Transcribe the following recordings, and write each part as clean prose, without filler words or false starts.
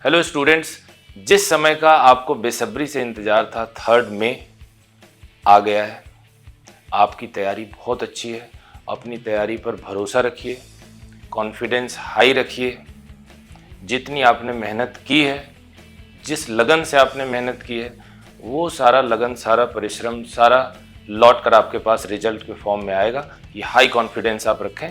Hello students, जिस समय का आपको बेसब्री से इंतज़ार था 3 मई आ गया है। आपकी तैयारी बहुत अच्छी है। अपनी तैयारी पर भरोसा रखिए, कॉन्फिडेंस हाई रखिए। जितनी आपने मेहनत की है, जिस लगन से आपने मेहनत की है, वो सारा लगन, सारा परिश्रम, सारा लौट कर आपके पास रिजल्ट के फॉर्म में आएगा। ये हाई कॉन्फिडेंस आप रखें।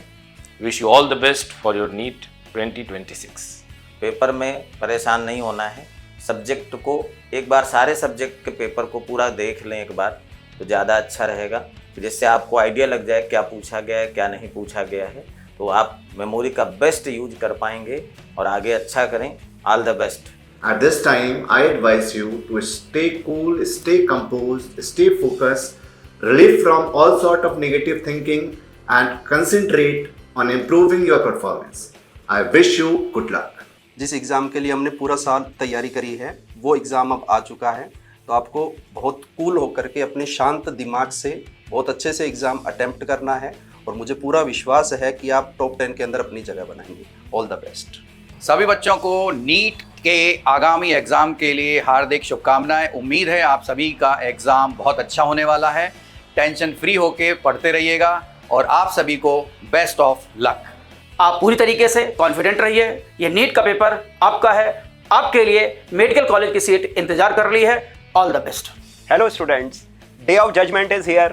Wish you all the best for your NEET 2026। Paper में परेशान नहीं होना है। सब्जेक्ट को एक बार, सारे सब्जेक्ट के पेपर को पूरा देख लें एक बार, तो ज़्यादा अच्छा रहेगा, जिससे आपको आइडिया लग जाए क्या पूछा गया है, क्या नहीं पूछा गया है। तो आप मेमोरी का बेस्ट यूज कर पाएंगे और आगे अच्छा करें। All the best. At this time, I advise you to stay cool, stay composed, stay focused, relieve from all sort of negative thinking and concentrate on improving your performance. I wish you good luck. जिस exam के लिए हमने पूरा साल तैयारी करी है वो एग्ज़ाम अब आ चुका है, तो आपको बहुत कूल होकर के अपने शांत दिमाग से बहुत अच्छे से एग्ज़ाम अटेम्प्ट करना है और मुझे पूरा विश्वास है कि आप टॉप 10 के अंदर अपनी जगह बनाएंगे। All the best. सभी बच्चों को नीट के आगामी एग्ज़ाम के लिए हार्दिक शुभकामनाएं। उम्मीद है आप सभी का एग्ज़ाम बहुत अच्छा होने वाला है। टेंशन फ्री होके पढ़ते रहिएगा और आप सभी को बेस्ट ऑफ लक। आप पूरी तरीके से कॉन्फिडेंट रहिए। ये नीट का पेपर आपका है। आपके लिए मेडिकल कॉलेज की सीट इंतजार कर रही है। All the best. Hello students, day of judgment is here.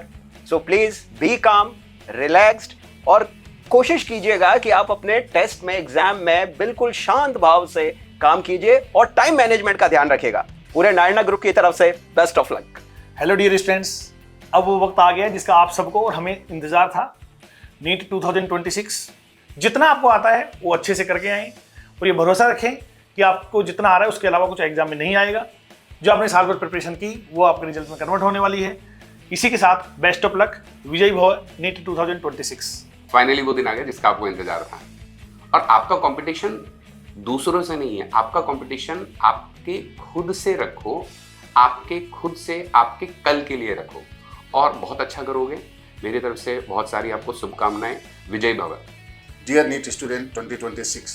So please be calm, relaxed और कोशिश कीजिएगा कि आप अपने टेस्ट में, एग्जाम में बिल्कुल शांत भाव से काम कीजिए और टाइम मैनेजमेंट का ध्यान रखिएगा। पूरे नारायणा ग्रुप की तरफ से best of luck. Hello dear students, अब वो वक्त आ गया जिसका आप सबको और हमें इंतजार था। नीट 2026 जितना आपको आता है वो अच्छे से करके आएँ और ये भरोसा रखें कि आपको जितना आ रहा है उसके अलावा कुछ एग्जाम में नहीं आएगा। जो आपने साल भर प्रिपरेशन की वो आपके रिजल्ट में कन्वर्ट होने वाली है। इसी के साथ बेस्ट ऑफ लक। विजयी भव नीट 2026। फाइनली वो दिन आ गया जिसका आपको इंतजार था। और आपका कंपटीशन दूसरों से नहीं है, आपका कंपटीशन आपके खुद से रखो, आपके खुद से, आपके कल के लिए रखो और बहुत अच्छा करोगे। मेरी तरफ से बहुत सारी आपको शुभकामनाएं। विजयी भव। डियर नीट स्टूडेंट 2026,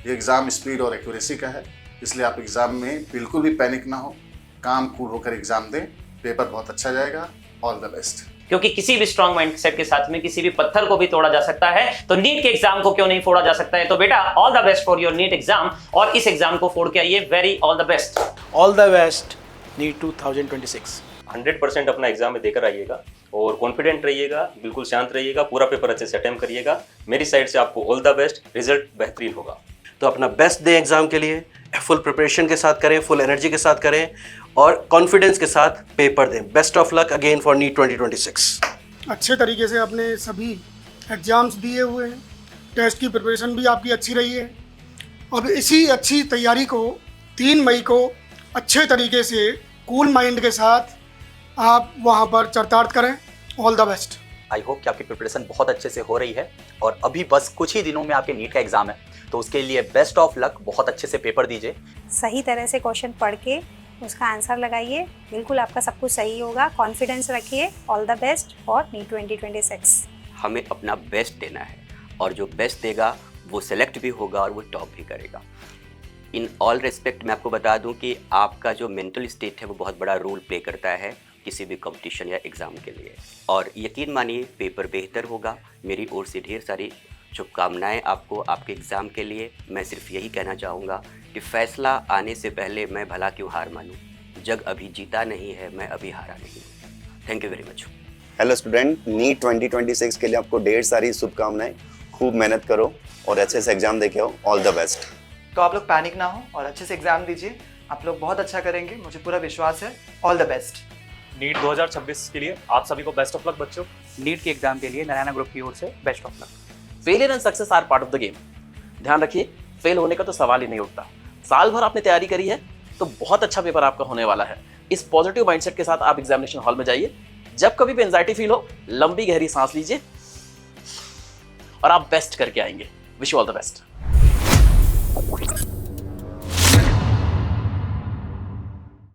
ये एग्ज़ाम स्पीड और एक्यूरेसी का है, इसलिए आप एग्ज़ाम में बिल्कुल भी पैनिक ना हो, काम कूल होकर एग्ज़ाम दें। पेपर बहुत अच्छा जाएगा। All the best. क्योंकि किसी भी स्ट्रॉन्ग माइंडसेट के साथ में किसी भी पत्थर को भी तोड़ा जा सकता है, तो नीट के एग्जाम को क्यों नहीं फोड़ा जा सकता है। तो बेटा all the best for your NEET exam और इस एग्जाम को फोड़ के आइए। Very all the best. All the best NEET 2026। 100% अपना एग्जाम में देकर आइएगा और कॉन्फिडेंट रहिएगा, बिल्कुल शांत रहिएगा, पूरा पेपर अच्छे से अटेम्प्ट करिएगा। मेरी साइड से आपको ऑल द बेस्ट। रिजल्ट बेहतरीन होगा। तो अपना बेस्ट दे एग्ज़ाम के लिए, फुल प्रिपरेशन के साथ करें, फुल एनर्जी के साथ करें और कॉन्फिडेंस के साथ पेपर दें। Best of luck again for NEET 2026। अच्छे तरीके से आपने सभी एग्ज़ाम्स दिए हुए हैं। टेस्ट की प्रिपरेशन भी आपकी अच्छी रही है। अब इसी अच्छी तैयारी को 3 मई को अच्छे तरीके से कूल माइंड के साथ आप वहाँ पर चरितार्थ करें। All the best. I hope कि आपकी प्रिपरेशन बहुत अच्छे से हो रही है और अभी बस कुछ ही दिनों में आपके नीट का एग्ज़ाम है, तो उसके लिए बेस्ट ऑफ लक। बहुत अच्छे से पेपर दीजिए। सही तरह से क्वेश्चन पढ़ के उसका आंसर लगाइए। बिल्कुल आपका सब कुछ सही होगा। कॉन्फिडेंस रखिए। All the best for NEET 2026। हमें अपना बेस्ट देना है और जो बेस्ट देगा वो सेलेक्ट भी होगा और वो टॉप भी करेगा। इन ऑल रिस्पेक्ट मैं आपको बता दूं कि आपका जो मेंटल स्टेट है वो बहुत बड़ा रोल प्ले करता है किसी भी कंपटीशन या एग्ज़ाम के लिए। और यकीन मानिए पेपर बेहतर होगा। मेरी ओर से ढेर सारी शुभकामनाएं आपको आपके एग्ज़ाम के लिए। मैं सिर्फ यही कहना चाहूँगा कि फ़ैसला आने से पहले मैं भला क्यों हार मानूं। जग अभी जीता नहीं है, मैं अभी हारा नहीं। Thank you very much. Hello student, NEET 2026 के लिए आपको ढेर सारी शुभकामनाएं। खूब मेहनत करो और अच्छे से एग्ज़ाम देके आओ। All the best. तो आप लोग पैनिक ना हो और अच्छे से एग्ज़ाम दीजिए। आप लोग बहुत अच्छा करेंगे, मुझे पूरा विश्वास है। All the best. नीट 2026 के लिए आप सभी को बेस्ट ऑफ लक बच्चों। नीट के एग्जाम के लिए नारायणा ग्रुप की ओर से best of luck. Failure and success are part of the game. ध्यान रखिए, फेल होने का तो सवाल ही नहीं उठता। साल भर आपने तैयारी करी है तो बहुत अच्छा पेपर आपका होने वाला है। इस पॉजिटिव माइंडसेट के साथ आप एग्जामिनेशन हॉल में जाइए। जब कभी भी एंजाइटी फील हो, लंबी गहरी सांस लीजिए और आप बेस्ट करके आएंगे। Wish you all the best.